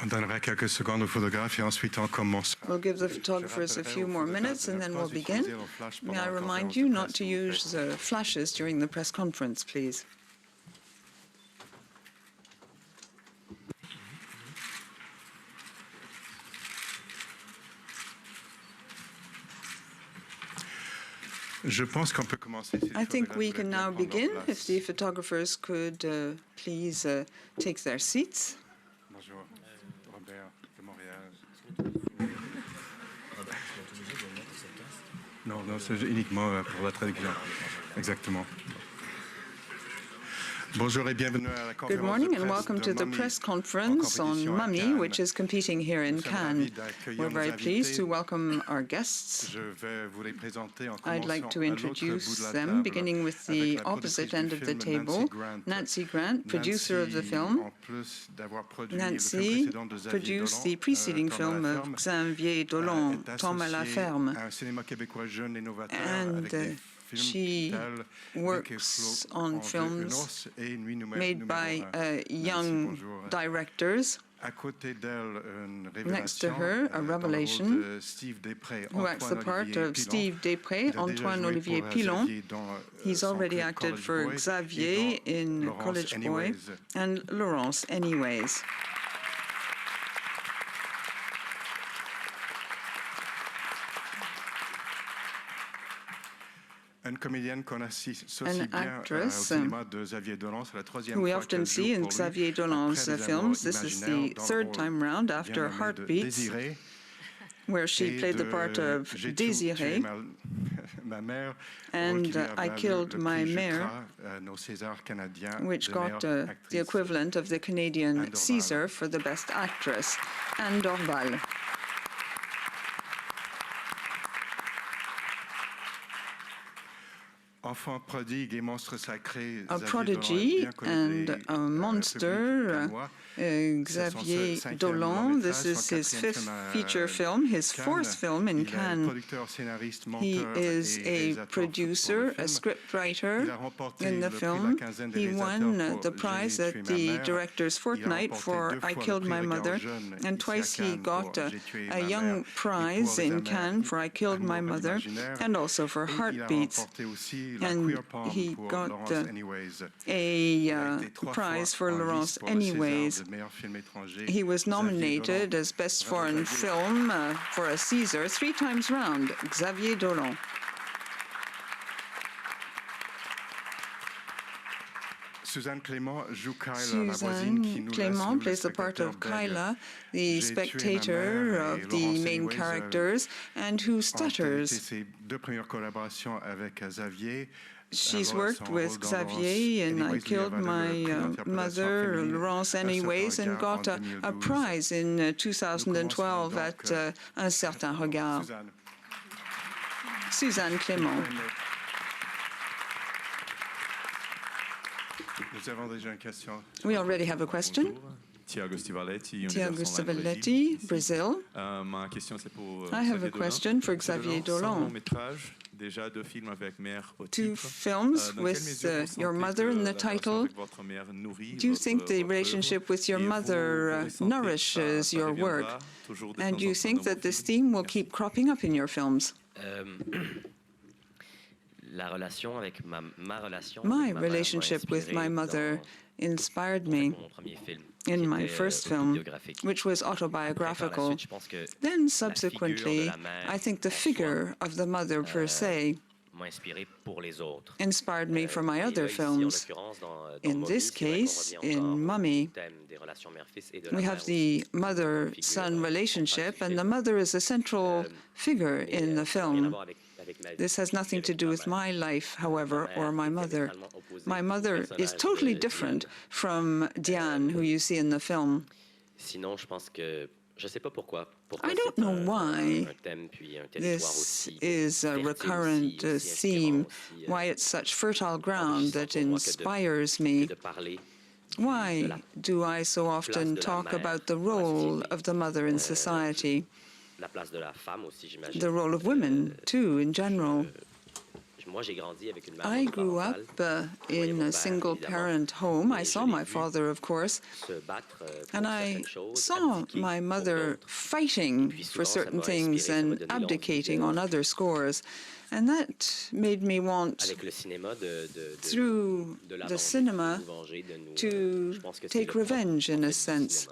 donnerait quelques secondes aux photographes et ensuite on commence. We'll give the photographers a few more minutes and then we'll begin. May I remind you not to use flashes during the press conference, please. I think we can now begin. If the photographers could please take their seats. Bonjour, Robert de Montréal. Non, c'est uniquement pour la traduction. Exactement. Good morning and welcome to the press conference on Mummy, which is competing here in Cannes. We're very pleased to welcome our guests. I'd like to introduce them, beginning with the opposite end of the table. Nancy Grant, producer of the film. Nancy produced the preceding film of Xavier, Dolan, Tom à la ferme. And she works on films made by young directors. Next to her, a revelation, who acts the part of Steve Després, Antoine Olivier-Pilon. He's already acted for Xavier in College Boy, and Laurence Anyways. An actress who we often see in Xavier Dolan's films. This is the third time round after Heartbeats, where she played the part of Désirée, and I Killed My Mère, which got the equivalent of the Canadian César for the Best Actress, and Dorval. A prodigy and a monster, Xavier Dolan. This is his fifth feature film, his fourth film in Cannes. He is a producer, a scriptwriter in the film. He won the prize at the Director's Fortnight for I Killed My Mother, and twice he got a young prize in Cannes for I Killed My Mother, and also for Heartbeats. And he got a prize for Laurence Anyways. He was nominated as Best Foreign Film for a César 3 times round, Xavier Dolan. Suzanne Clément plays the part of Kyla, the spectator of the main characters, and who stutters. She's worked with Xavier in I Killed My Mother, Laurence Anyways, and got a prize in 2012 at Un Certain Regard. Suzanne Clément. We already have a question. Tiago Stivaletti, Brazil. I have a question for Xavier Dolan. 2 films with your mother in the title. Do you think the relationship with your mother nourishes your work? And do you think that this theme will keep cropping up in your films? My relationship with my mother inspired me in my first film, which was autobiographical. Then subsequently, I think the figure of the mother per se inspired me for my other films. In this case, in Mummy, we have the mother-son relationship, and the mother is a central figure in the film. This has nothing to do with my life, however, or my mother. My mother is totally different from Diane, who you see in the film. I don't know why this is a recurrent theme, why it's such fertile ground that inspires me. Why do I so often talk about the role of the mother in society? The role of women, too, in general. I grew up in a single-parent home. I saw my father, of course, and I saw my mother fighting for certain things and abdicating on other scores. And that made me want, through the cinema, to take revenge, in a sense.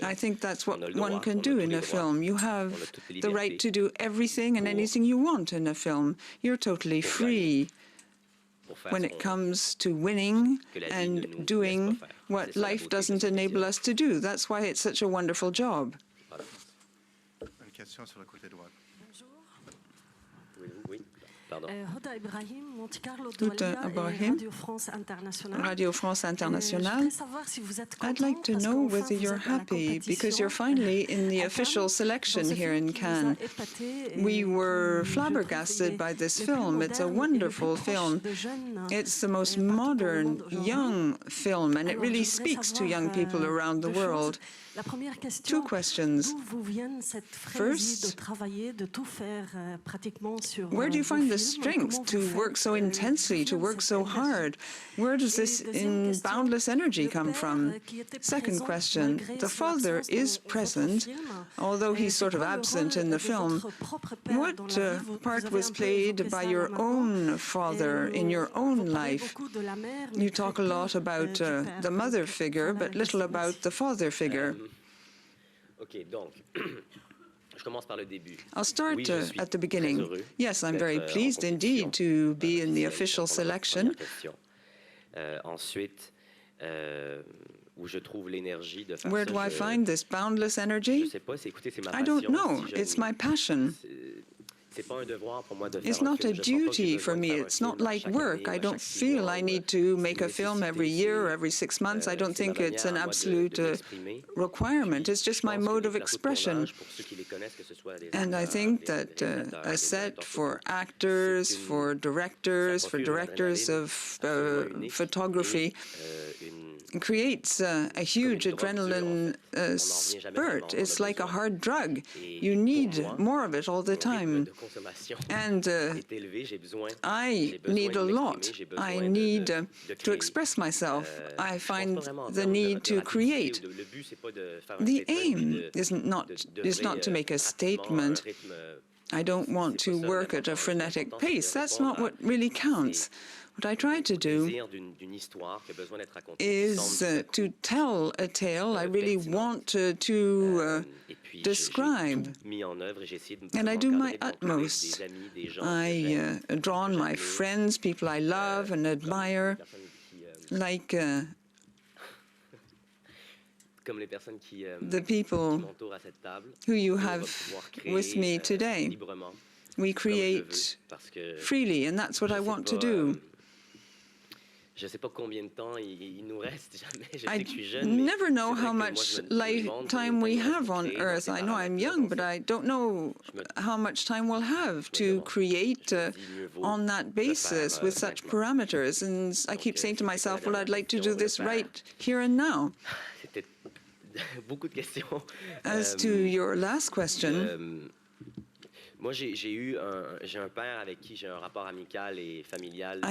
I think that's what one can do in a film. You have the right to do everything and anything you want in a film. You're totally free when it comes to winning and doing what life doesn't enable us to do. That's why it's such a wonderful job. Huda Ibrahim, Radio France Internationale. I'd like to know whether you're happy because you're finally in the official selection here in Cannes. We were flabbergasted by this film. It's a wonderful film. It's the most modern, young film, and it really speaks to young people around the world. Two questions. First, where do you find the strength to work so intensely, to work so hard? Where does this boundless energy come from? Second question, the father is present, although he's sort of absent in the film. What part was played by your own father in your own life? You talk a lot about the mother figure, but little about the father figure. I'll start at the beginning. Yes, I'm very pleased indeed to be in the official selection. Where do I find this boundless energy? I don't know. It's my passion. It's not a duty for me. It's not like work. I don't feel I need to make a film every year or every 6 months. I don't think it's an absolute requirement. It's just my mode of expression. And I think that a set for actors, for directors of photography, creates a huge adrenaline spurt. It's like a hard drug. You need more of it all the time. And I need a lot. I need to express myself. I find the need to create. The aim is not to make a statement. I don't want to work at a frenetic pace. That's not what really counts. What I try to do is to tell a tale I really want to describe. And I do my utmost. I draw on my friends, people I love and admire, like the people who you have with me today. We create freely, and that's what I want to do. I never know how much lifetime we have on Earth. I know I'm young, but I don't know how much time we'll have to create on that basis with such parameters. And I keep saying to myself, well, I'd like to do this right here and now. As to your last question, I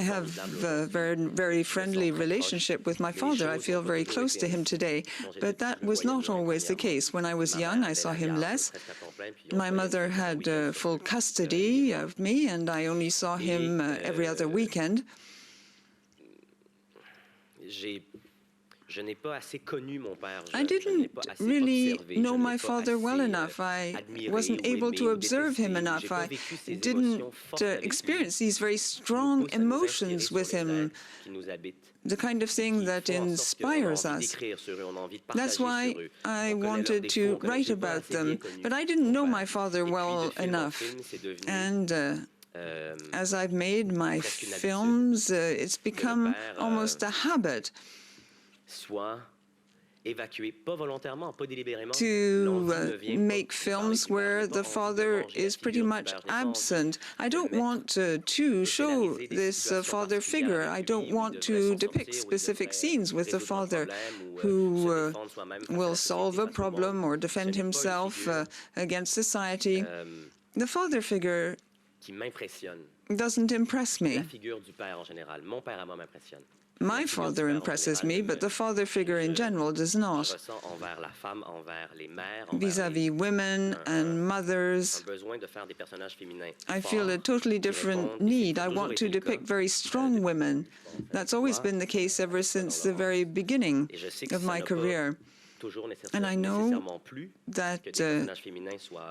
have a very friendly relationship with my father. I feel very close to him today, but that was not always the case. When I was young, I saw him less. My mother had full custody of me, and I only saw him every other weekend. I didn't really know my father well enough. I wasn't able to observe him enough. I didn't experience these very strong emotions with him, the kind of thing that inspires us. That's why I wanted to write about them. But I didn't know my father well enough. And as I've made my films, it's become almost a habit to make films where the father is pretty much absent. I don't want to show this father figure. I don't want to depict specific scenes with the father who will solve a problem or defend himself against society. The father figure doesn't impress me. La figure du père en général. Mon père à moi m'impressionne. My father impresses me, but the father figure in general does not. Vis-à-vis women and mothers, I feel a totally different need. I want to depict very strong women. That's always been the case ever since the very beginning of my career. And I know that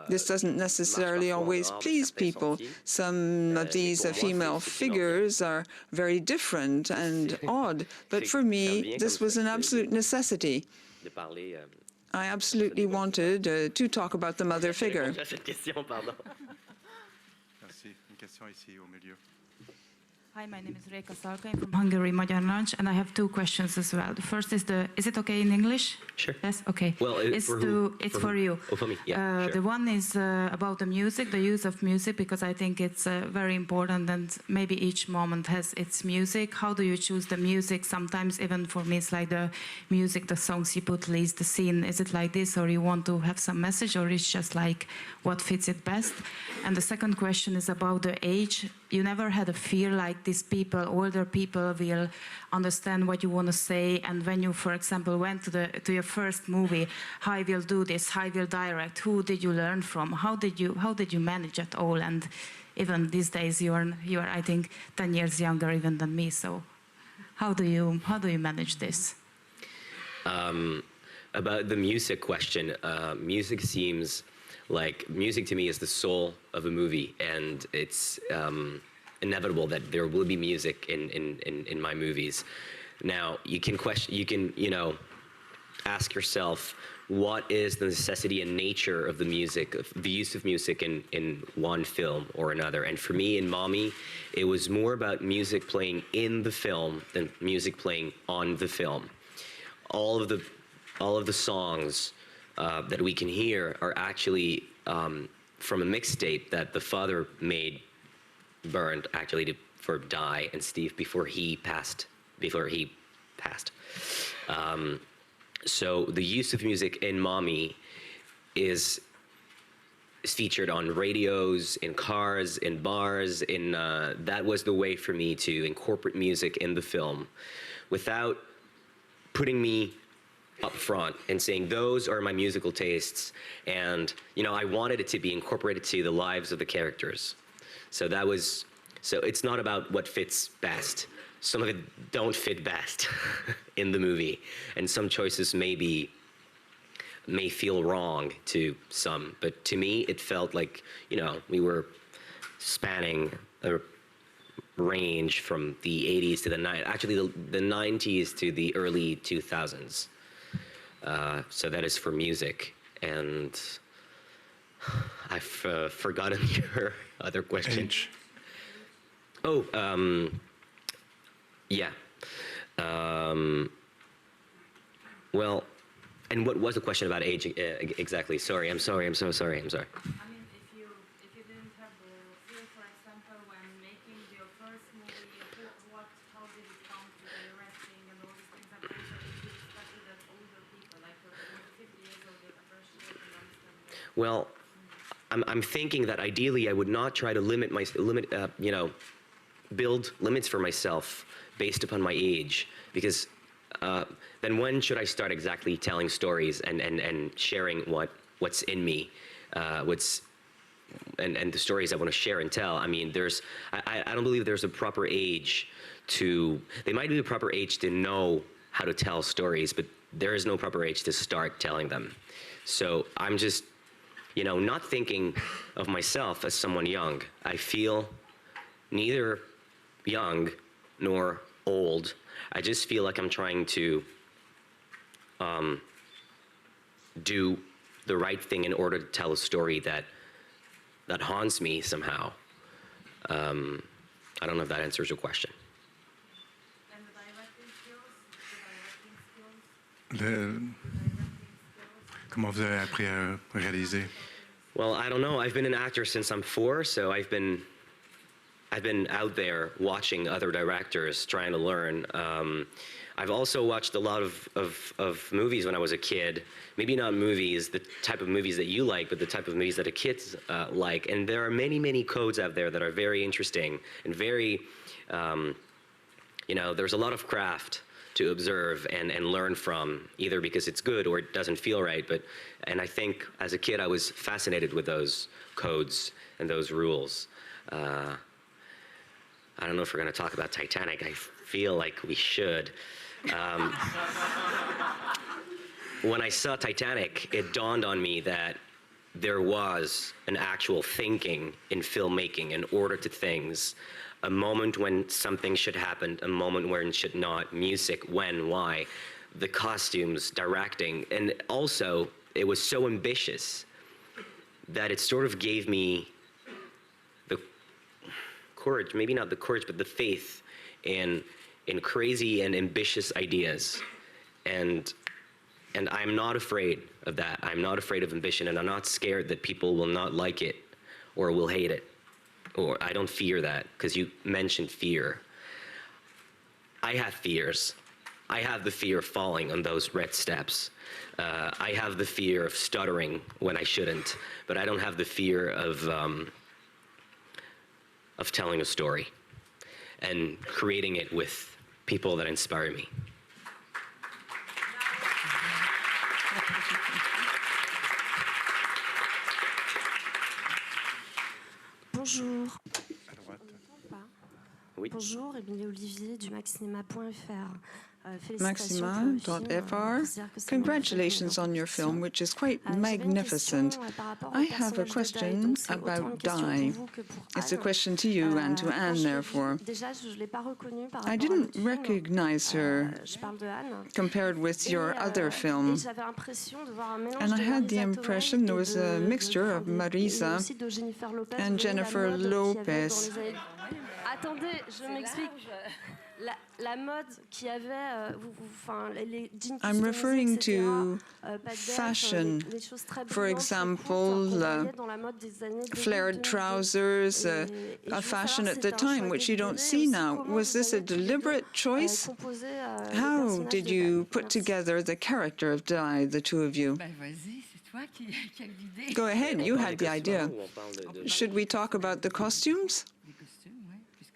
this doesn't necessarily always please people. Some of these female figures are very different and odd, but for me, this was an absolute necessity. I absolutely wanted to talk about the mother figure. Hi, my name is Reka Salka. I'm from Hungary, Magyar Lunch, and I have two questions as well. The first is is it okay in English? Sure. Yes, okay. Well, it's for you. Oh, for me, yeah, sure. The one is about the music, the use of music, because I think it's very important, and maybe each moment has its music. How do you choose the music? Sometimes even for me, it's like the music, the songs you put least the scene. Is it like this, or you want to have some message, or it's just like what fits it best? And the second question is about the age. You never had a fear like these people, older people, will understand what you want to say, and when you, for example, went to your first movie, how I will do this, how I will direct, who did you learn from, how did you manage it all? And even these days, you are I think 10 years younger even than me. So how do you manage this? About the music question, music seems like music to me is the soul of a movie, and it's inevitable that there will be music in my movies. Now you can ask yourself, what is the necessity and nature of the music, of the use of music in one film or another? And for me, in Mommy, it was more about music playing in the film than music playing on the film. All of the songs that we can hear are actually from a mixtape that the father burned actually for Di and Steve before he passed. So the use of music in Mommy is featured on radios, in cars, in bars. That was the way for me to incorporate music in the film without putting me up front and saying those are my musical tastes, and I wanted it to be incorporated to the lives of the characters. So it's not about what fits best. Some of it don't fit best in the movie, and some choices may feel wrong to some, but to me it felt like we were spanning a range from the 80s to the 90s, actually the 90s to the early 2000s. So that is for music, and I've forgotten your other question. Age. Oh, yeah. Well, and what was the question about age exactly? Sorry, I'm so sorry. I'm sorry. I mean, if you didn't have the fear, for example, when making your first movie, how did it come to the directing and all these things? I'm pretty sure if you discussed it with older people, like 50 years old, they appreciate and understand. Well, I'm thinking that ideally I would not try to build limits for myself based upon my age, because then when should I start exactly telling stories and sharing what's in me, and the stories I want to share and tell? I mean, I don't believe there's a proper age there might be a proper age to know how to tell stories, but there is no proper age to start telling them. So I'm just, not thinking of myself as someone young. I feel neither young nor old. I just feel like I'm trying to do the right thing in order to tell a story that haunts me somehow. I don't know if that answers your question. And the directing skills? Comment vous avez appris à réaliser? Well, I don't know. I've been an actor since I'm 4, so I've been I've been out there watching other directors, trying to learn. I've also watched a lot of movies when I was a kid. Maybe not movies, the type of movies that you like, but the type of movies that the kids like. And there are many, many codes out there that are very interesting and very, you know, there's a lot of craft to observe and learn from, either because it's good or it doesn't feel right. And I think as a kid, I was fascinated with those codes and those rules. I don't know if we're going to talk about Titanic. I feel like we should. When I saw Titanic, it dawned on me that there was an actual thinking in filmmaking, an order to things, a moment when something should happen, a moment when it should not, music, when, why, the costumes, directing, and also it was so ambitious that it sort of gave me the courage, maybe not the courage, but the faith in crazy and ambitious ideas. And I'm not afraid of that. I'm not afraid of ambition, and I'm not scared that people will not like it or will hate it. Or I don't fear that, because you mentioned fear. I have fears. I have the fear of falling on those red steps. I have the fear of stuttering when I shouldn't, but I don't have the fear of telling a story and creating it with people that inspire me. Bonjour. Oui. Bonjour, Olivier du maxcinema.fr. Maxima.fr. Congratulations on your film, which is quite magnificent. I have a question about Di. It's a question to you and to Anne, therefore. I didn't recognize her compared with your other film. And I had the impression there was a mixture of Marisa and Jennifer Lopez. Attendez, je m'explique. La mode qui avait, les jeans I'm referring to fashion. For example, flared trousers, a fashion at the time which you don't see now. Was this a deliberate choice? How did you put together the character of Di, the two of you? Go ahead, you had the idea. Should we talk about the costumes?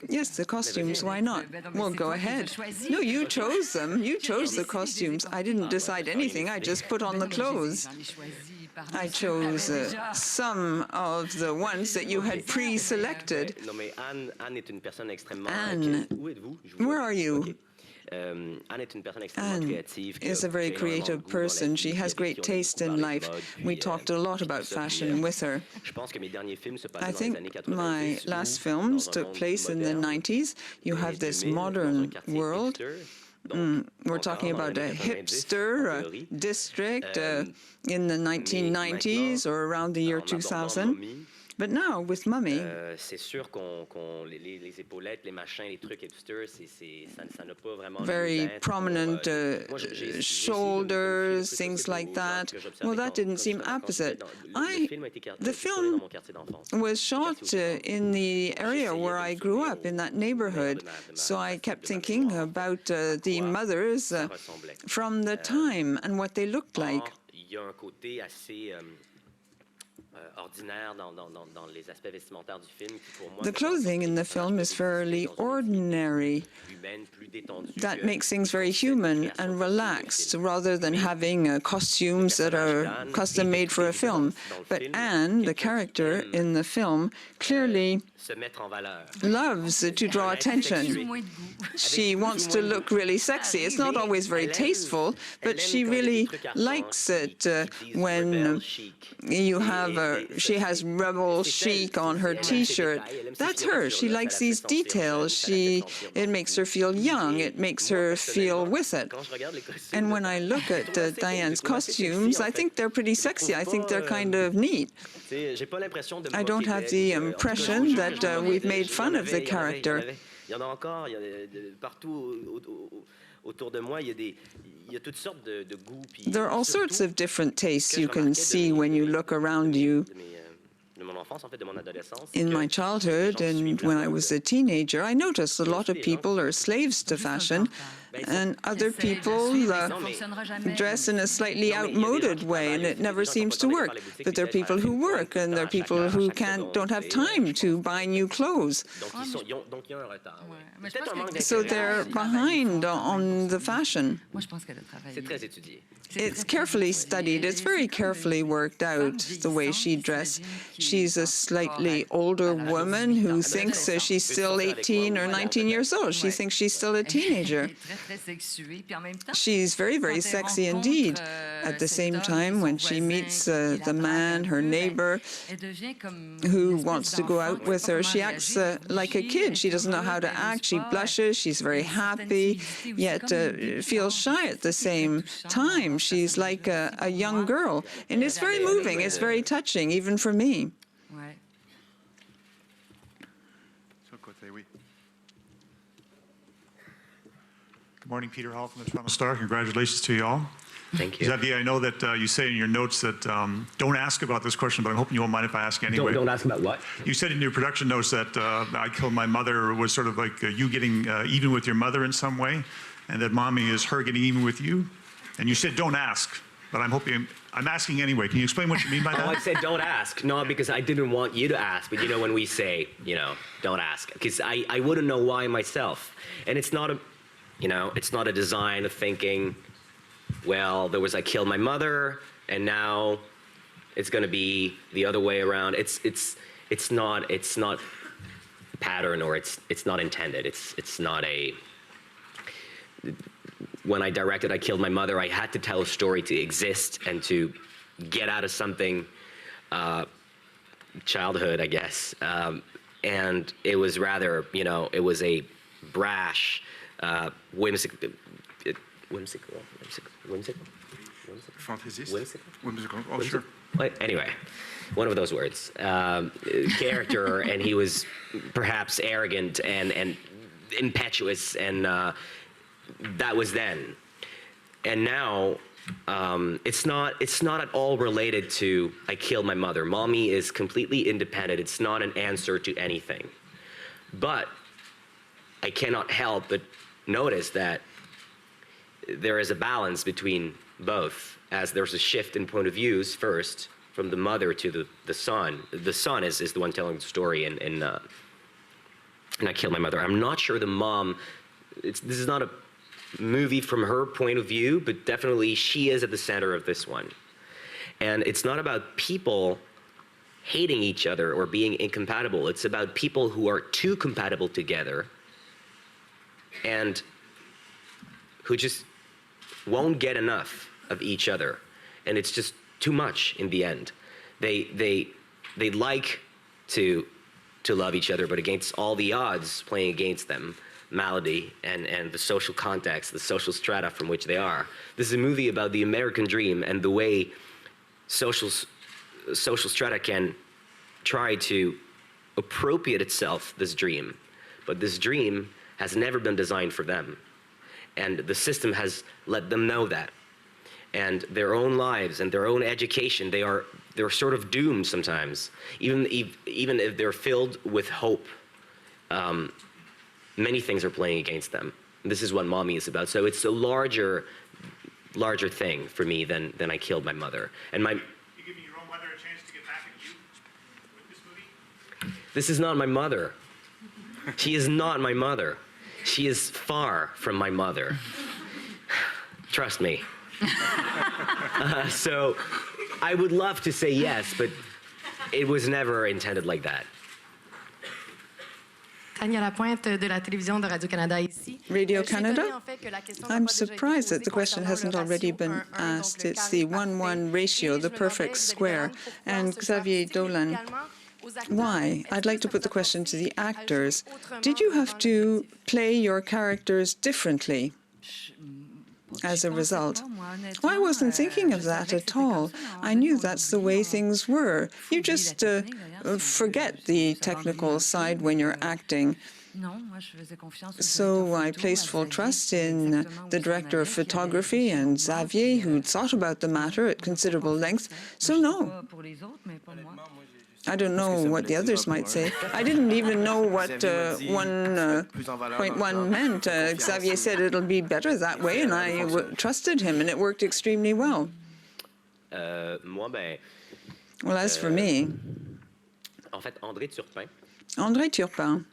Yes, the costumes, why not? Well, go ahead. No, you chose them. You chose the costumes. I didn't decide anything. I just put on the clothes. I chose some of the ones that you had pre-selected. Anne, where are you? Anne is a very creative person. She has great taste in life. We talked a lot about fashion with her. I think my last films took place in the 90s. You have this modern world. We're talking about a hipster district in the 1990s or around the year 2000. But now, with Mummy, very prominent shoulders, things like that. Well, that didn't seem opposite. The film was shot in the area where I grew up, in that neighborhood. So I kept thinking about the mothers from the time and what they looked like. The clothing in the film is fairly ordinary. That makes things very human and relaxed, rather than having costumes that are custom-made for a film. But Anne, the character in the film, clearly loves to draw attention. She wants to look really sexy. It's not always very tasteful, but she really likes it when you have she has rebel chic on her T-shirt. That's her. She likes these details. It makes her feel young. It makes her feel with it. And when I look at Diane's costumes, I think they're pretty sexy. I think they're kind of neat. I don't have the impression that we've made fun of the character. There are all sorts of different tastes you can see when you look around you. In my childhood and when I was a teenager, I noticed a lot of people are slaves to fashion, and other people dress in a slightly outmoded way, and it never seems to work. But there are people who work, and there are people who don't have time to buy new clothes. So they're behind on the fashion. It's carefully studied. It's very carefully worked out, the way she dressed. She's a slightly older woman who thinks she's still 18 or 19 years old. She thinks she's still a teenager. She's very, very sexy indeed. At the same time, when she meets the man, her neighbor, who wants to go out with her, she acts like a kid. She doesn't know how to act. She blushes. She's very happy, yet feels shy at the same time. She's like a young girl. And it's very moving. It's very touching, even for me. Good morning, Peter Hall from the Toronto Star. Congratulations to you all. Thank you. Xavier, I know that you say in your notes that don't ask about this question, but I'm hoping you won't mind if I ask anyway. Don't ask about what? You said in your production notes that I Killed My Mother was sort of like you getting even with your mother in some way, and that Mommy is her getting even with you. And you said don't ask, but I'm asking anyway. Can you explain what you mean by that? Oh, I said don't ask. No, because I didn't want you to ask. But when we say, don't ask, because I wouldn't know why myself. And it's not a design of thinking, well, there was I killed my mother, and now it's going to be the other way around. It's not a pattern, or it's not intended. It's not a. When I directed I Killed My Mother, I had to tell a story to exist and to get out of something, childhood, I guess. And it was rather, it was a brash, whimsical. Fantasist? Whimsical. Oh, sure. Anyway, one of those words. Character, and he was perhaps arrogant and impetuous, and that was then. And now, it's not at all related to I Killed My Mother. Mommy is completely independent. It's not an answer to anything. But I cannot help but notice that there is a balance between both, as there's a shift in point of views first from the mother to the son. The son is the one telling the story in I Killed My Mother. I'm not sure the mom, this is not a movie from her point of view, but definitely she is at the center of this one. And it's not about people hating each other or being incompatible. It's about people who are too compatible together and who just won't get enough of each other. And it's just too much in the end. They like to love each other, but against all the odds playing against them, malady and the social context, the social strata from which they are. This is a movie about the American dream and the way social strata can try to appropriate itself this dream. But this dream has never been designed for them. And the system has let them know that. And their own lives and their own education, they're sort of doomed sometimes, even if they're filled with hope. Many things are playing against them. This is what Mommy is about. So it's a larger thing for me than I Killed My Mother. And You're giving your own mother a chance to get back at you with this movie? This is not my mother. She is not my mother. She is far from my mother. Trust me. So I would love to say yes, but it was never intended like that. Radio Canada? I'm surprised that the question hasn't already been asked. It's the 1-1 ratio, the perfect square. And Xavier Dolan, why? I'd like to put the question to the actors. Did you have to play your characters differently as a result? Well, I wasn't thinking of that at all. I knew that's the way things were. You just forget the technical side when you're acting. So I placed full trust in the director of photography and Xavier, who'd thought about the matter at considerable length. So no. I don't know what the others might say. I didn't even know what 1.1 meant. Xavier said it'll be better that way, and I trusted him, and it worked extremely well. Well, as for me, En fait, André Turpin,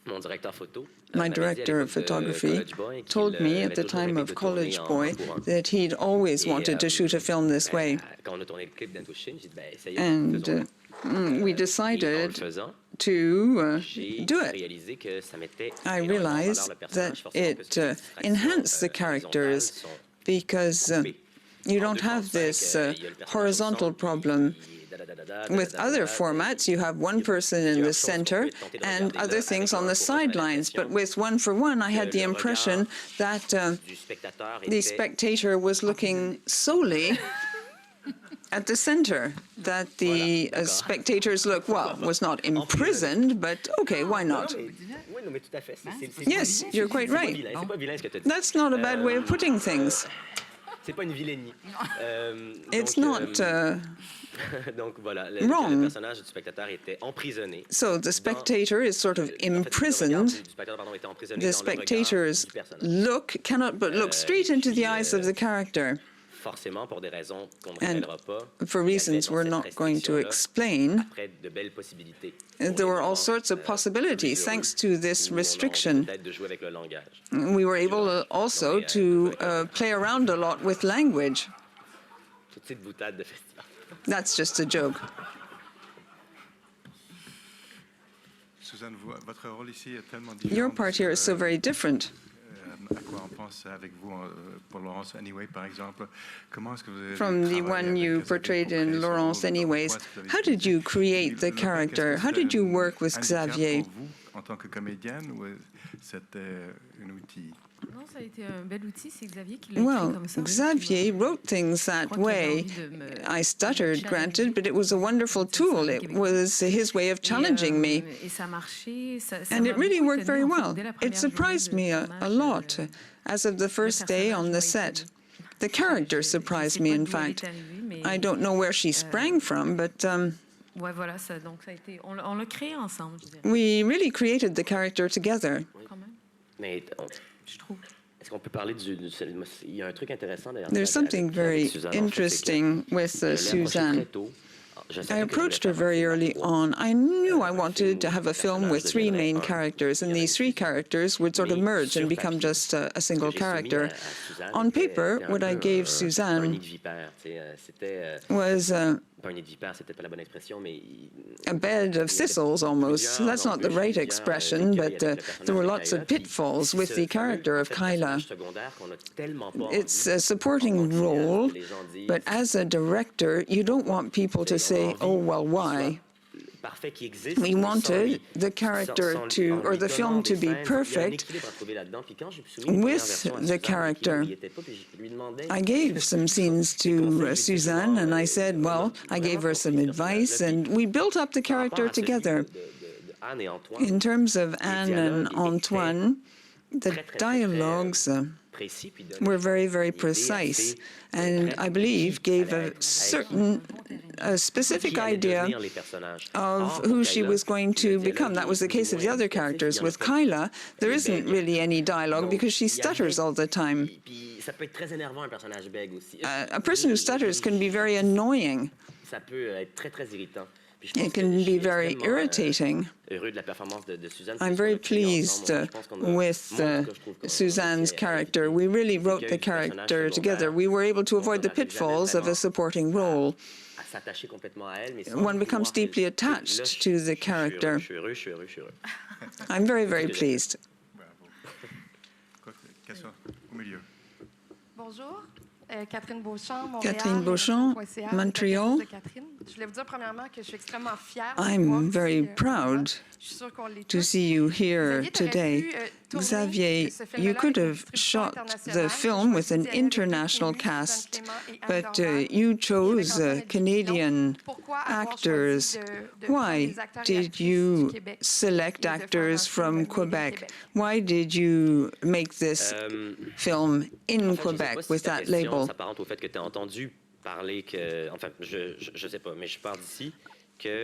mon directeur photo, my director of photography, told me at the time of College Boy that he'd always wanted to shoot a film this way. And we decided to do it. I realized that it enhanced the characters because you don't have this horizontal problem. With other formats, you have one person in the center and other things on the sidelines. But with 1:1, I had the impression that the spectator was looking solely at the center, that the spectators look, well, was not imprisoned, but okay, why not? Yes, you're quite right. That's not a bad way of putting things. It's not wrong. So the spectator is sort of imprisoned. The spectator's look cannot but look straight into the eyes of the character. And for reasons we're not going to explain, there were all sorts of possibilities thanks to this restriction. We were able also to play around a lot with language. That's just a joke. Suzanne, votre rôle ici est tellement Your différent. part here is so very different. À quoi on pense avec vous pour Laurence Anyway, par exemple? Comment est-ce que vous avez From the travaillé one you avec portrayed Xavier pour in créer ce Laurence rôle? Anyways? Pourquoi est-ce que vous avez How did you create the character? How did you work with Xavier? Pour vous, en tant que comédienne, ou c'était un outil? Non, ça a été un bel outil, c'est Xavier qui l'a écrit Well, comme ça. Xavier wrote things that way. I stuttered, granted, but it was a wonderful tool. It was his way of challenging me. Et ça a marché, And it really worked very well. It surprised me a lot as of the first day on the set. The character surprised me, in fact. I don't know where she sprang from, but Ouais, voilà, ça, donc ça a été, on l'a créé ensemble, je dirais, we really created the character together. quand même, Mais je trouve. est-ce qu'on peut parler il y a un truc intéressant d'ailleurs. There's something very interesting with Suzanne. I approached her very early on. I knew I wanted to have a film with three main characters, and these three characters would sort of merge and become just a single character. On paper, what I gave Suzanne was a bed of thistles, almost. That's not the right expression, but there were lots of pitfalls with the character of Kyla. It's a supporting role, but as a director, you don't want people to say, oh, well, why? We wanted the character to, or the film to be perfect with the character. I gave some scenes to Suzanne, and I said, well, I gave her some advice, and we built up the character together. In terms of Anne and Antoine, the dialogues were very, very precise, and I believe gave a specific idea of who she was going to become. That was the case of the other characters. With Kyla, there isn't really any dialogue because she stutters all the time. A person who stutters can be very annoying. It can be very irritating. I'm very pleased with Suzanne's character. We really wrote the character together. We were able to avoid the pitfalls of a supporting role. One becomes deeply attached to the character. I'm very, very pleased. Bonjour. Catherine Beauchamp, Catherine Beauchamp, Montreal. I'm very proud to see you here today. Xavier, you could have shot the film with an international cast, but you chose Canadian actors. Why did you select actors from Quebec? Why did you make this film in Quebec with that label?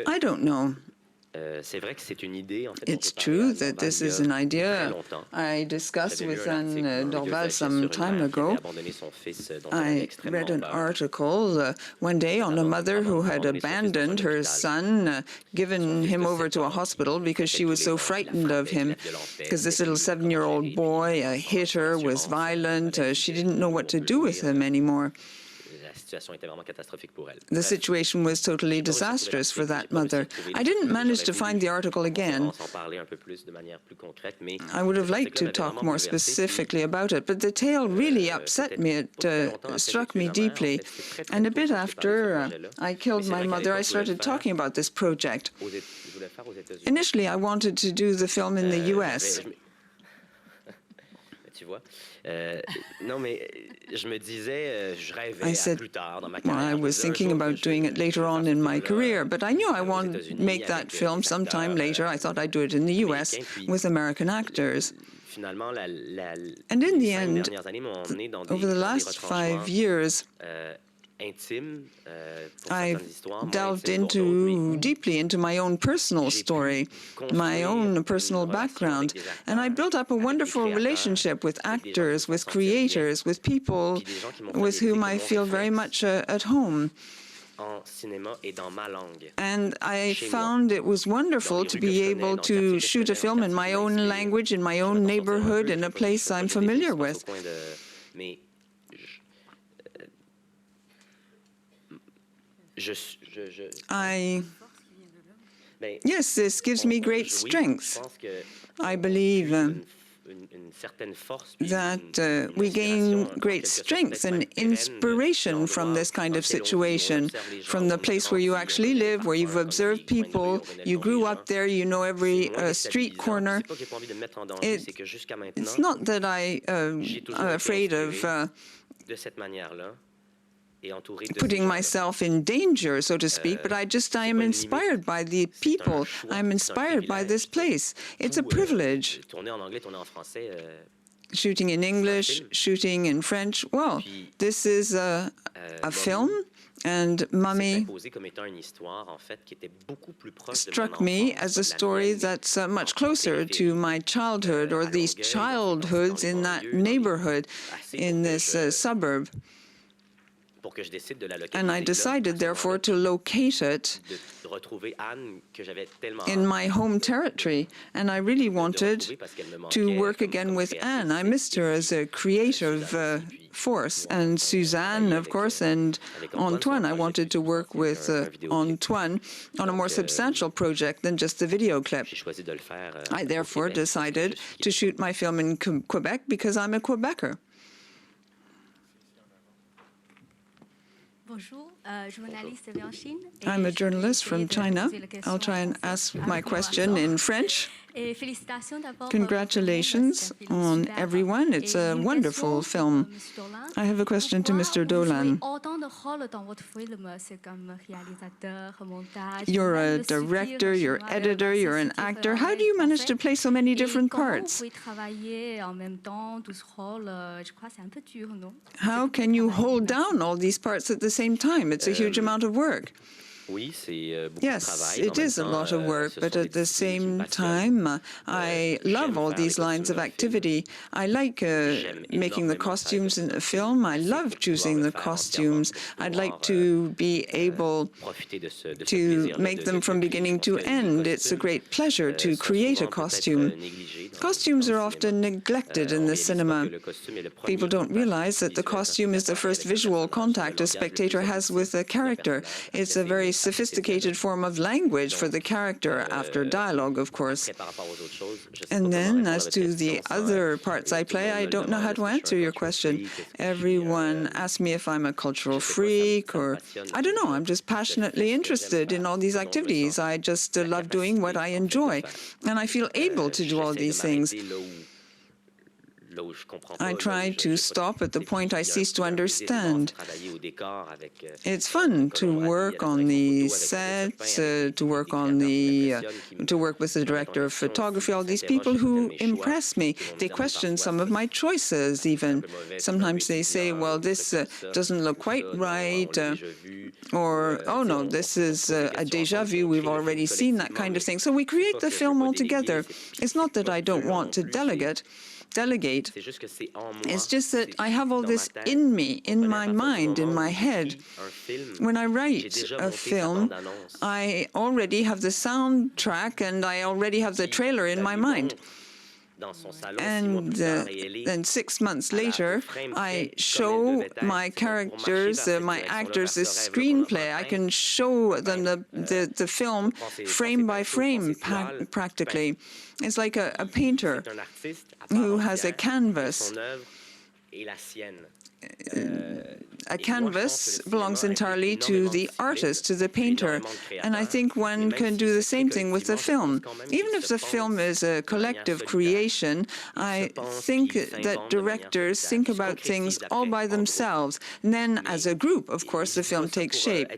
I don't know. It's true that this is an idea I discussed with Dorval some time ago. I read an article one day on a mother who had abandoned her son, given him over to a hospital because she was so frightened of him, because this little 7-year-old boy hit her, was violent. She didn't know what to do with him anymore. The situation was totally disastrous for that mother. I didn't manage to find the article again. I would have liked to talk more specifically about it, but the tale really upset me. It struck me deeply. And a bit after I killed my mother, I started talking about this project. Initially, I wanted to do the film in the US. I said, well, I was thinking about doing it later on in my career, but I knew I wanted to make that film sometime later. I thought I'd do it in the US with American actors. And in the end, over the last 5 years, I've delved deeply into my own personal story, my own personal background, and I built up a wonderful relationship with actors, with creators, with people with whom I feel very much at home. And I found it was wonderful to be able to shoot a film in my own language, in my own neighborhood, in a place I'm familiar with. Yes, this gives me great strength. I believe that we gain great strength and inspiration from this kind of situation, from the place where you actually live, where you've observed people, you grew up there, you know every street corner. It's not that I'm afraid of putting myself in danger, so to speak, but I am inspired by the people. I'm inspired by this place. It's a privilege. Shooting in English, shooting in French. Well, this is a film, and Mommy struck me as a story that's much closer to my childhood, or these childhoods in that neighborhood, in this suburb. And I decided, therefore, to locate it in my home territory. And I really wanted to work again with Anne. I missed her as a creative force. And Suzanne, of course, and Antoine. I wanted to work with Antoine on a more substantial project than just the video clip. I, therefore, decided to shoot my film in Quebec because I'm a Quebecer. I'm a journalist from China. I'll try and ask my question in French. Congratulations on everyone. It's a wonderful film. I have a question to Mr. Dolan. You're a director, you're editor, you're an actor. How do you manage to play so many different parts? How can you hold down all these parts at the same time? It's a huge amount of work. Yes, it is a lot of work, but at the same time, I love all these lines of activity. I like making the costumes in the film. I love choosing the costumes. I'd like to be able to make them from beginning to end. It's a great pleasure to create a costume. Costumes are often neglected in the cinema. People don't realize that the costume is the first visual contact a spectator has with a character. It's a very sophisticated form of language for the character, after dialogue, of course. And then, as to the other parts I play, I don't know how to answer your question. Everyone asks me if I'm a cultural freak, or I don't know, I'm just passionately interested in all these activities. I just love doing what I enjoy, and I feel able to do all these things. I try to stop at the point I cease to understand. It's fun to work on the set, to work with the director of photography, all these people who impress me. They question some of my choices even. Sometimes they say, well, this doesn't look quite right, or, oh no, this is a déjà vu, we've already seen that kind of thing. So we create the film all together. It's not that I don't want to delegate. It's just that I have all this in me, in my mind, in my head. When I write a film, I already have the soundtrack and I already have the trailer in my mind. And then 6 months later, I show my characters, my actors, the screenplay. I can show them the film frame by frame, practically. It's like a painter who has a canvas. A canvas belongs entirely to the artist, to the painter, and I think one can do the same thing with the film. Even if the film is a collective creation, I think that directors think about things all by themselves, and then as a group, of course, the film takes shape.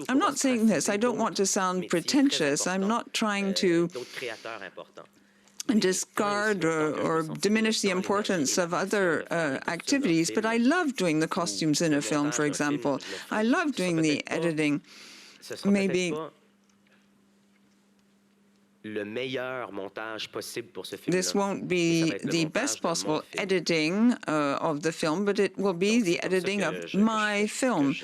I'm not saying this, I don't want to sound pretentious, I'm not trying to discard or diminish the importance of other activities, but I love doing the costumes in a film, for example. I love doing the editing. Maybe this won't be the best possible editing of the film, but it will be the editing of my film.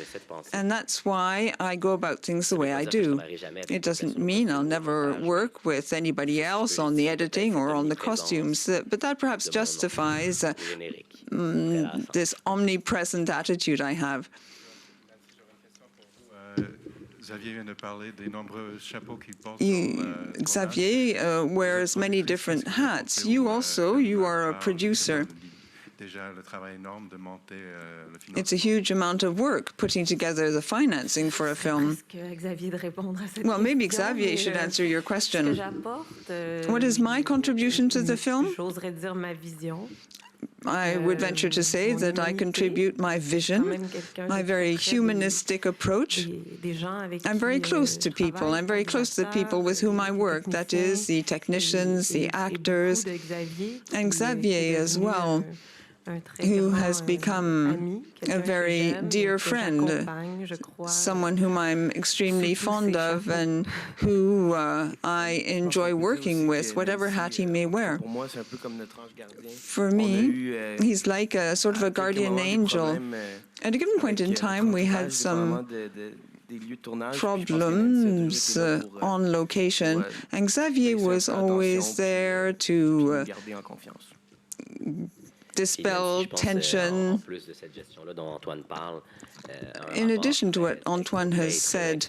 And that's why I go about things the way I do. It doesn't mean I'll never work with anybody else on the editing or on the costumes, but that perhaps justifies this omnipresent attitude I have. Xavier wears many different hats. You are a producer. It's a huge amount of work putting together the financing for a film. Well, maybe Xavier should answer your question. What is my contribution to the film? I would venture to say that I contribute my vision, my very humanistic approach. I'm very close to people. I'm very close to the people with whom I work, that is, the technicians, the actors, and Xavier as well, who has become a very dear friend, someone whom I'm extremely fond of and who I enjoy working with, whatever hat he may wear. For me, he's like a sort of a guardian angel. At a given point in time, we had some problems on location, and Xavier was always there to dispel tension. In addition to what Antoine has said,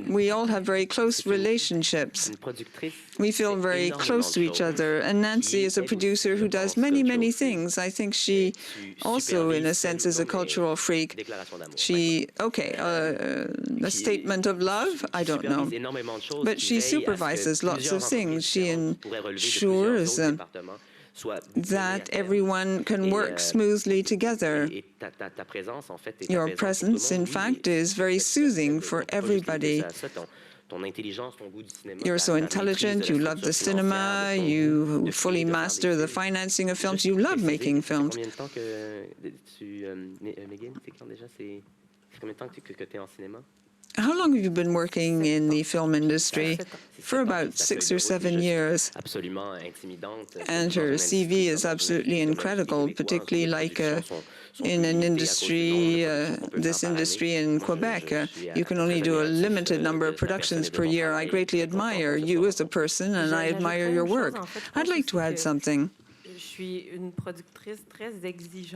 we all have very close relationships. We feel very close to each other. And Nancy is a producer who does many, many things. I think she also, in a sense, is a cultural freak. A statement of love? I don't know. But she supervises lots of things. She ensures that everyone can work smoothly together. Your presence, in fact, is very soothing for everybody. You're so intelligent, you love the cinema, you fully master the financing of films, you love making films. How long have you been working in the film industry? For about 6 or 7 years. And her CV is absolutely incredible, particularly like in an industry, this industry in Quebec. You can only do a limited number of productions per year. I greatly admire you as a person, and I admire your work. I'd like to add something.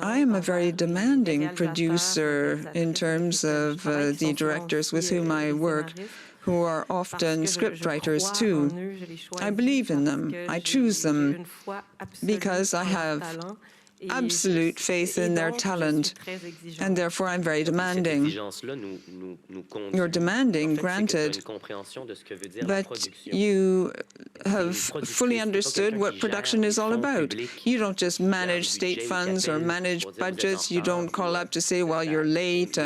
I am a very demanding producer in terms of the directors with whom I work, who are often scriptwriters too. I believe in them. I choose them because I have absolute faith in their talent, and therefore I'm very demanding. You're demanding, granted, but you have fully understood what production is all about. You don't just manage state funds or manage budgets. You don't call up to say, well, you're late.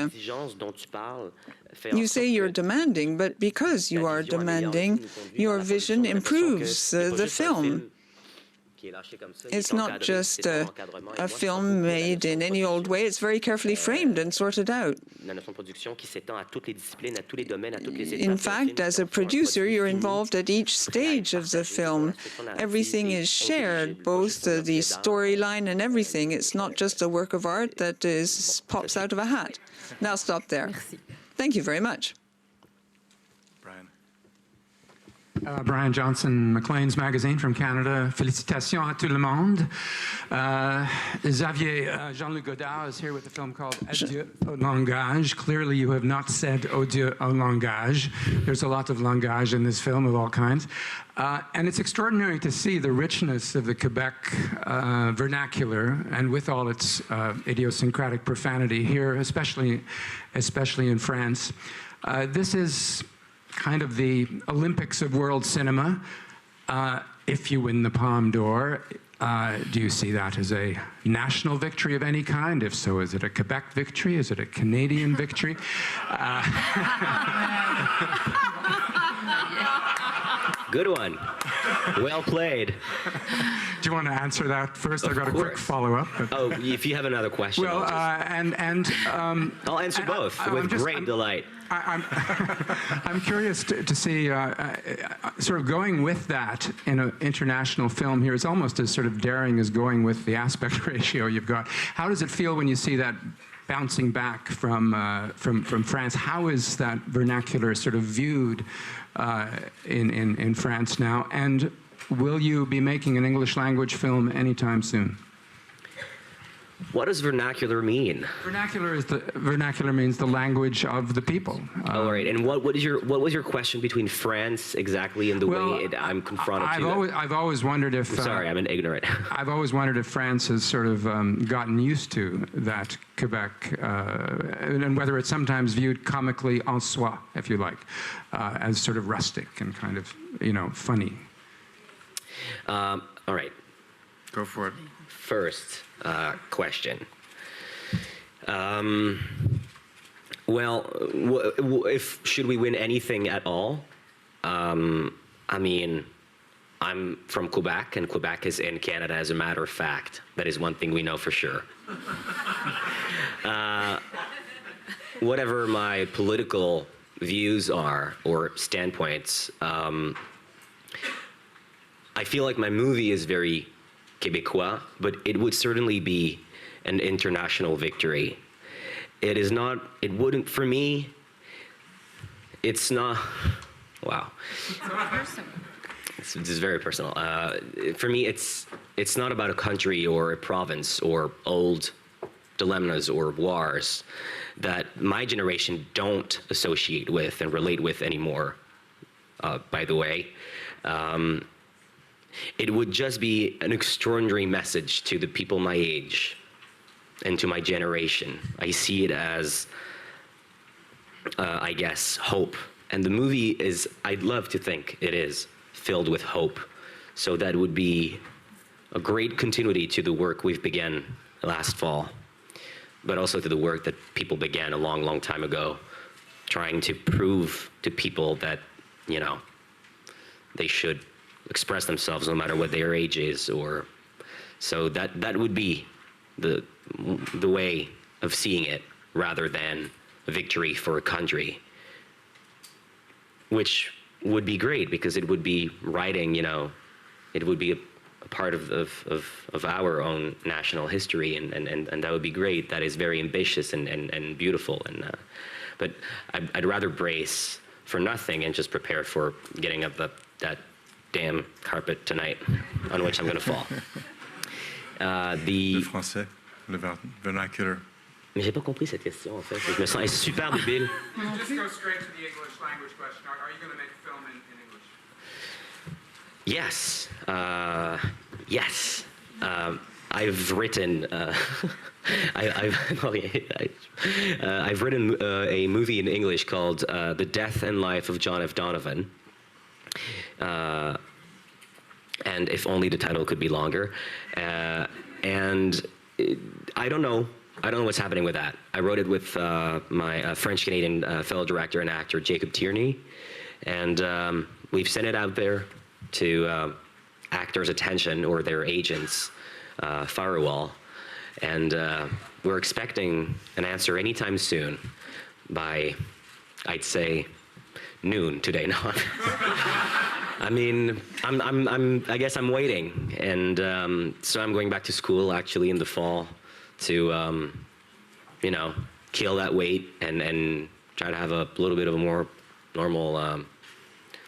You say you're demanding, but because you are demanding, your vision improves the film. It's not just a film made in any old way. It's very carefully framed and sorted out. In fact, as a producer, you're involved at each stage of the film. Everything is shared, both the storyline and everything. It's not just a work of art that pops out of a hat. Now I'll stop there. Thank you very much. Brian Johnson, Maclean's Magazine from Canada. Félicitations à tout le monde. Xavier, Jean-Luc Godard is here with a film called Adieu au langage. Clearly you have not said adieu au langage. There's a lot of langage in this film of all kinds. And it's extraordinary to see the richness of the Quebec vernacular, and with all its idiosyncratic profanity here, especially in France. This is kind of the Olympics of world cinema. If you win the Palme d'Or, do you see that as a national victory of any kind? If so, is it a Quebec victory? Is it a Canadian victory? Good one. Well played. Do you want to answer that first? I've got a quick follow-up. Oh, if you have another question, well, I'll answer both with great delight. I'm curious to see, sort of going with that in an international film here. It's almost as sort of daring as going with the aspect ratio you've got. How does it feel when you see that bouncing back from France? How is that vernacular sort of viewed in France now? And will you be making an English language film anytime soon? What does vernacular mean? Vernacular means the language of the people. All right. And what was your question between France exactly and the way I'm confronted to? I've always wondered if. Sorry, I'm an ignorant. I've always wondered if France has sort of gotten used to that Quebec, and whether it's sometimes viewed comically en soi, if you like, as sort of rustic and kind of, funny. All right. Go for it. First question. Well, should we win anything at all? I mean, I'm from Quebec, and Quebec is in Canada, as a matter of fact. That is one thing we know for sure. Whatever my political views are or standpoints, I feel like my movie is very Québécois, but it would certainly be an international victory. It is not, it wouldn't, for me, it's not, wow. It's very personal. For me, it's not about a country or a province or old dilemmas or wars that my generation don't associate with and relate with anymore, by the way. It would just be an extraordinary message to the people my age and to my generation. I see it as, I guess, hope. And the movie is, I'd love to think it is, filled with hope. So that would be a great continuity to the work we've begun last fall, but also to the work that people began a long, long time ago, trying to prove to people that, they should express themselves no matter what their age is, or so that would be the way of seeing it, rather than a victory for a country, which would be great because it would be writing, it would be a part of our own national history, and that would be great. That is very ambitious and beautiful, but I'd rather brace for nothing and just prepare for getting up that damn carpet tonight on which I'm going to fall. Le français, le vernacular. Mais j'ai pas compris cette question, en fait. Je me sens super débile. Just go straight to the English language question. Are you going to make a film in English? Yes. Yes. I've written I've written a movie in English called The Death and Life of John F. Donovan. And if only the title could be longer. And I don't know what's happening with that. I wrote it with my French-Canadian fellow director and actor, Jacob Tierney. And we've sent it out there to actors' attention or their agents, firewall. And we're expecting an answer anytime soon by, I'd say, noon today. No. I mean, I guess I'm waiting. And so I'm going back to school actually in the fall to, you know, kill that weight and try to have a little bit of a more normal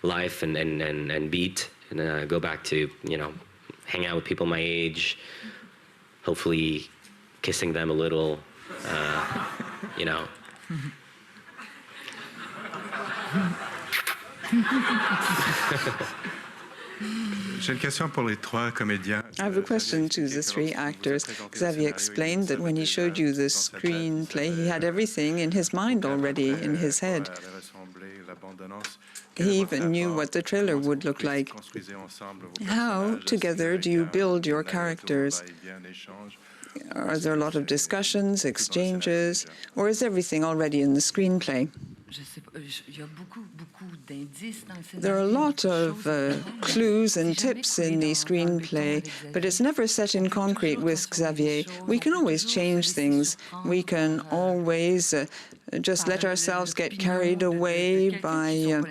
life and beat and go back to, you know, hang out with people my age, hopefully kissing them a little, you know. I have a question to the three actors. Xavier explained that when he showed you the screenplay, he had everything in his mind already, in his head. He even knew what the trailer would look like. How, together, do you build your characters? Are there a lot of discussions, exchanges, or is everything already in the screenplay? There are a lot of clues and tips in the screenplay, but it's never set in concrete with Xavier. We can always change things. We can always just let ourselves get carried away by an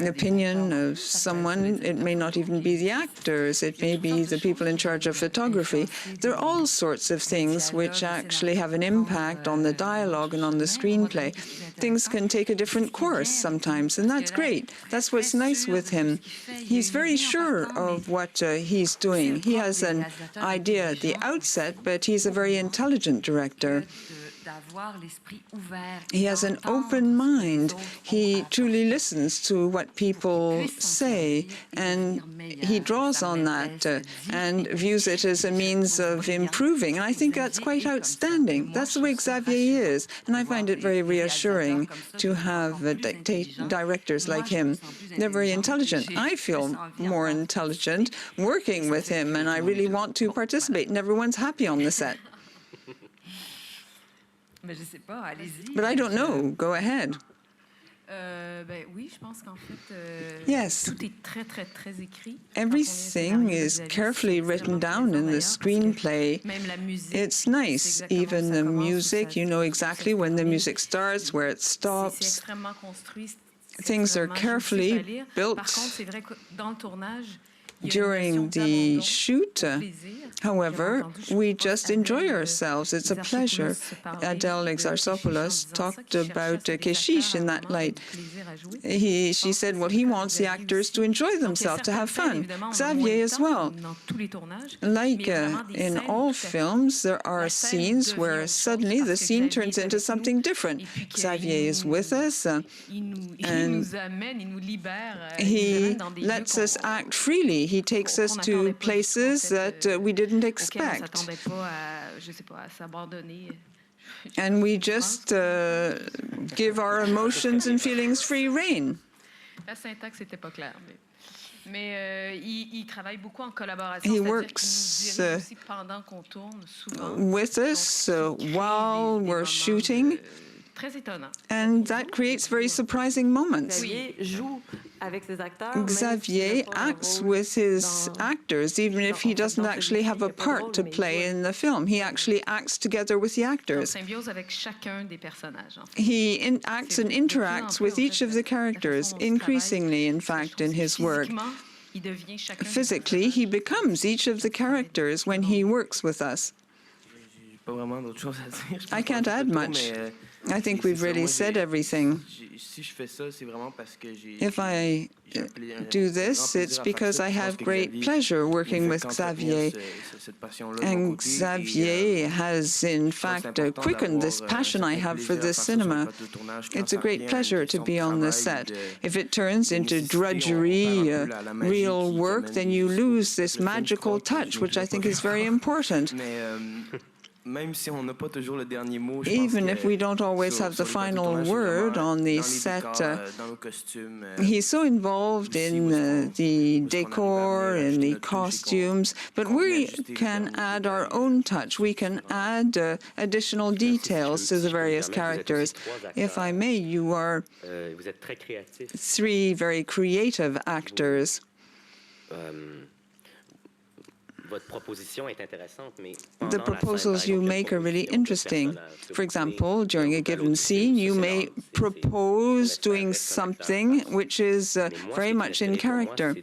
opinion of someone. It may not even be the actors. It may be the people in charge of photography. There are all sorts of things which actually have an impact on the dialogue and on the screenplay. Things can take a different course sometimes, and that's great. That's what's nice with him. He's very sure of what he's doing. He has an idea at the outset, but he's a very intelligent director. He has an open mind. He truly listens to what people say, and he draws on that and views it as a means of improving. And I think that's quite outstanding. That's the way Xavier is, and I find it very reassuring to have directors like him. They're very intelligent. I feel more intelligent working with him, and I really want to participate, and everyone's happy on the set. But I don't know. Go ahead. Yes. Everything is carefully written down in the screenplay. It's nice. Even the music, you know exactly when the music starts, where it stops. Things are carefully built during the shoot. However, we just enjoy ourselves. It's a pleasure. Adele Exarchopoulos talked about Keshish in that light. She said, well, he wants the actors to enjoy themselves, to have fun. Xavier as well. Like in all films, there are scenes where suddenly the scene turns into something different. Xavier is with us, and he lets us act freely. He takes us to places that we didn't expect. And we just give our emotions and feelings free rein. He works with us while we're shooting, and that creates very surprising moments. Xavier acts with his actors, even if he doesn't actually have a part to play in the film. He actually acts together with the actors. He acts and interacts with each of the characters, increasingly, in fact, in his work. Physically, he becomes each of the characters when he works with us. I can't add much. I think we've really said everything. If I do this, it's because I have great pleasure working with Xavier. And Xavier has, in fact, quickened this passion I have for this cinema. It's a great pleasure to be on the set. If it turns into drudgery, real work, then you lose this magical touch, which I think is very important. Even if we don't always have the final word on the set, he's so involved in the decor, in the costumes, but we can add our own touch. We can add additional details to the various characters. If I may, you are three very creative actors. The proposals you make are really interesting. For example, during a given scene, you may propose doing something which is very much in character.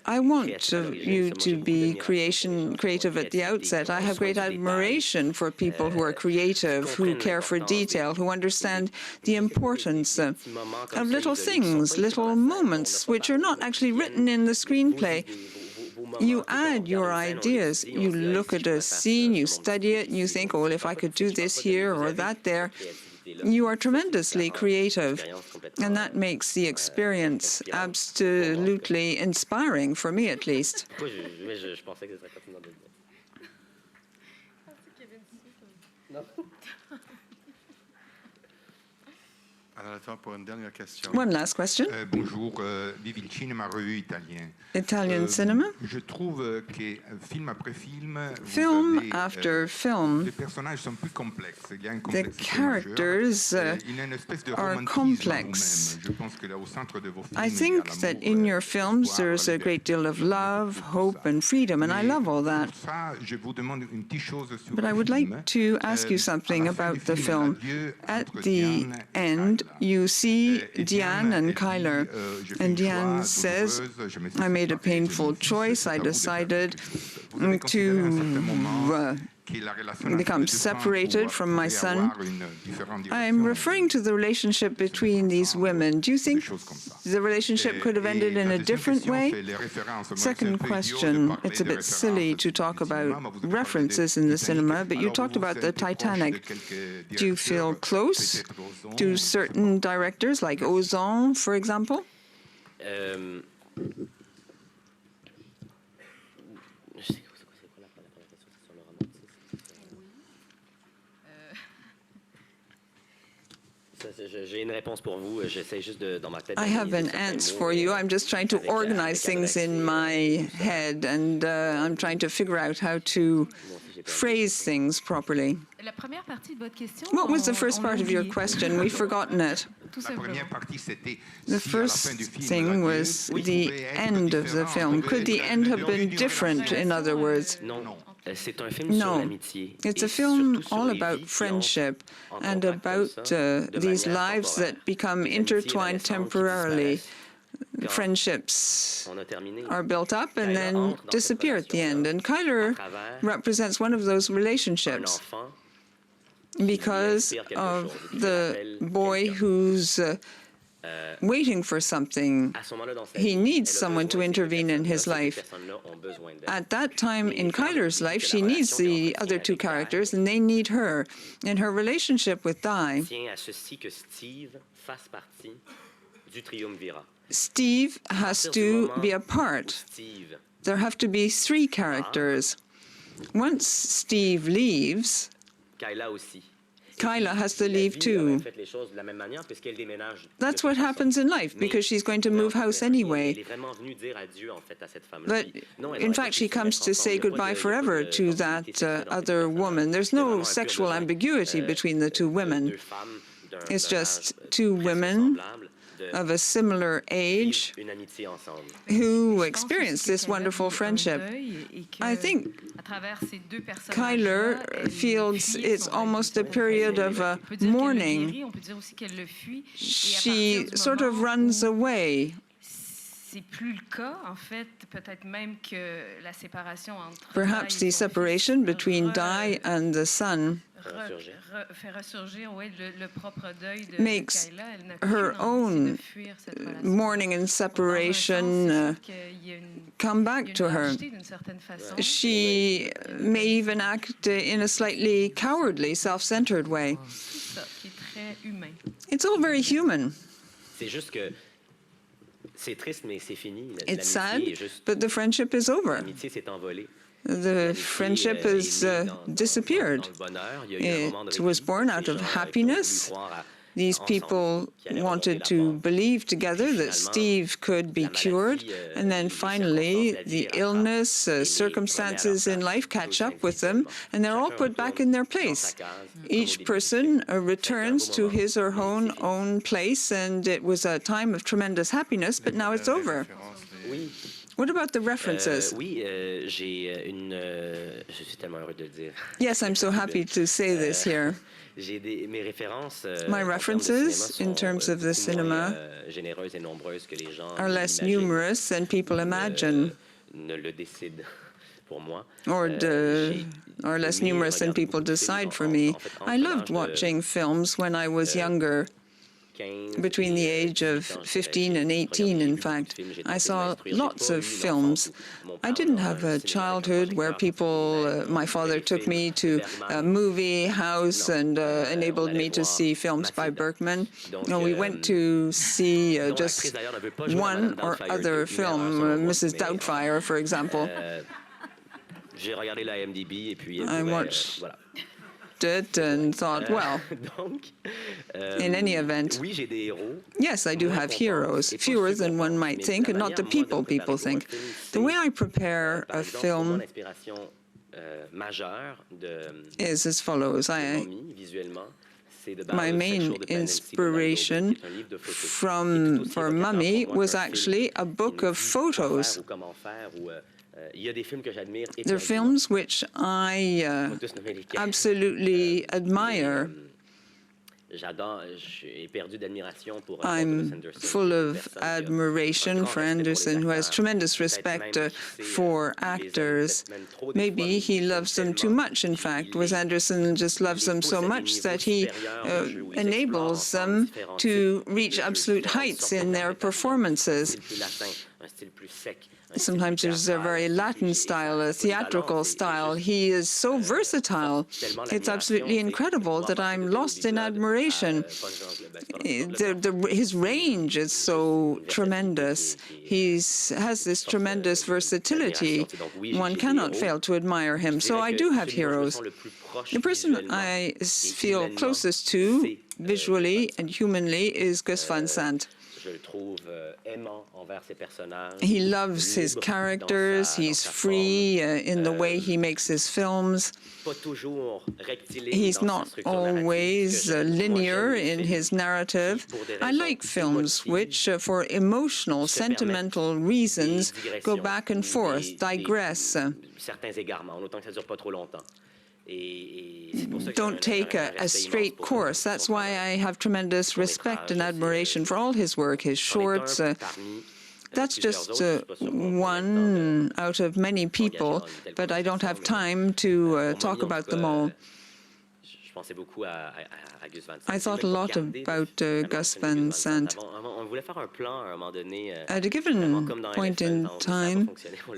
I want you to be creative at the outset. I have great admiration for people who are creative, who care for detail, who understand the importance of little things, little moments, which are not actually written in the screenplay. You add your ideas. You look at a scene, you study it, and you think, oh, well, if I could do this here or that there. You are tremendously creative, and that makes the experience absolutely inspiring, for me at least. One last question. Bonjour, vive il cinema, revue italien. Italian cinema. Je trouve que film après film, after film, the characters are complex. I think that in your films there's a great deal of love, hope, and freedom, and I love all that. But I would like to ask you something about the film. At the end, you see Diane and Kyler, and Diane says, I made a painful choice. I decided to become separated from my son. I'm referring to the relationship between these women. Do you think the relationship could have ended in a different way? Second question, it's a bit silly to talk about references in the cinema, but you talked about the Titanic. Do you feel close to certain directors, like Ozon, for example? I have an answer for you. I'm just trying to organize things in my head, and I'm trying to figure out how to phrase things properly. What was the first part of your question? We've forgotten it. The first thing was the end of the film. Could the end have been different, in other words? No, it's a film all about friendship and about these lives that become intertwined temporarily. Friendships are built up and then disappear at the end. And Kyler represents one of those relationships because of the boy who's waiting for something. He needs someone to intervene in his life. At that time in Kyler's life, she needs the other two characters, and they need her. In her relationship with Di, Steve has to be a part. There have to be three characters. Once Steve leaves, Kyla has to leave too. That's what happens in life, because she's going to move house anyway. But in fact, she comes to say goodbye forever to that other woman. There's no sexual ambiguity between the two women. It's just two women of a similar age who experience this wonderful friendship. I think Kyler feels it's almost a period of mourning. She sort of runs away. c'est plus le cas, en fait, peut-être même que la séparation entre Perhaps the separation between Di and the son fait ressurgir, oui, le propre deuil de makes Kayla. Elle n'a her plus envie own de fuir cette relation. mourning and separation come back to her. She may even act in a slightly cowardly, self-centered way. C'est ça, qui est très humain. It's all very human. C'est juste que c'est triste, mais c'est fini. It's sad, but the friendship is over. L'amitié s'est envolée. The friendship has disappeared. It was born out of happiness. These people wanted to believe together that Steve could be cured, and then finally the illness, circumstances in life catch up with them, and they're all put back in their place. Each person returns to his or her own place, and it was a time of tremendous happiness, but now it's over. What about the references? Oui, j'ai je suis tellement heureux de le dire. Yes, I'm so happy to say this here. Mes références, my references in terms of the cinema are less numerous than people imagine, or are less numerous than people decide for me. I loved watching films when I was younger. Between the age of 15 and 18, in fact, I saw lots of films. I didn't have a childhood where my father took me to a movie house and enabled me to see films by Bergman. No, we went to see just one or other film, Mrs. Doubtfire, for example. I watched it and thought, well, in any event, yes, I do have heroes, fewer than one might think, and not the people think. The way I prepare a film is as follows. My main inspiration for Mummy was actually a book of photos. There are films which I absolutely admire. I'm full of admiration for Anderson, who has tremendous respect for actors. Maybe he loves them too much, in fact. Wes Anderson just loves them so much that he enables them to reach absolute heights in their performances. Sometimes there's a very Latin style, a theatrical style. He is so versatile. It's absolutely incredible that I'm lost in admiration. His range is so tremendous. He has this tremendous versatility. One cannot fail to admire him. So I do have heroes. The person I feel closest to, visually and humanly, is Gus Van Sant. He loves his characters, he's free in the way he makes his films. He's not always linear in his narrative. I like films which, for emotional, sentimental reasons, go back and forth, digress. Don't take a straight course. That's why I have tremendous respect and admiration for all his work, his shorts. That's just one out of many people, but I don't have time to talk about them all. I thought a lot about Gus Van Sant. At a given point in time,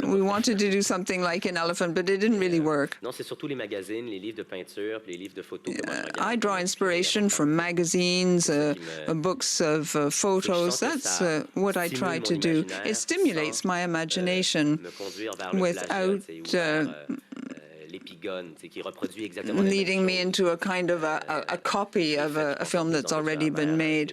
we wanted to do something like an elephant, but it didn't really work. I draw inspiration from magazines, books of photos. That's what I try to do. It stimulates my imagination without leading me into a kind of a copy of a film that's already been made.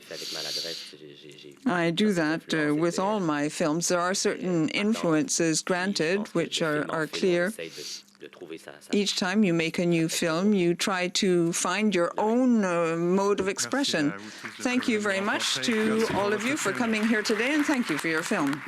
I do that with all my films. There are certain influences, granted, which are clear. Each time you make a new film, you try to find your own mode of expression. Thank you very much to all of you for coming here today, and thank you for your film.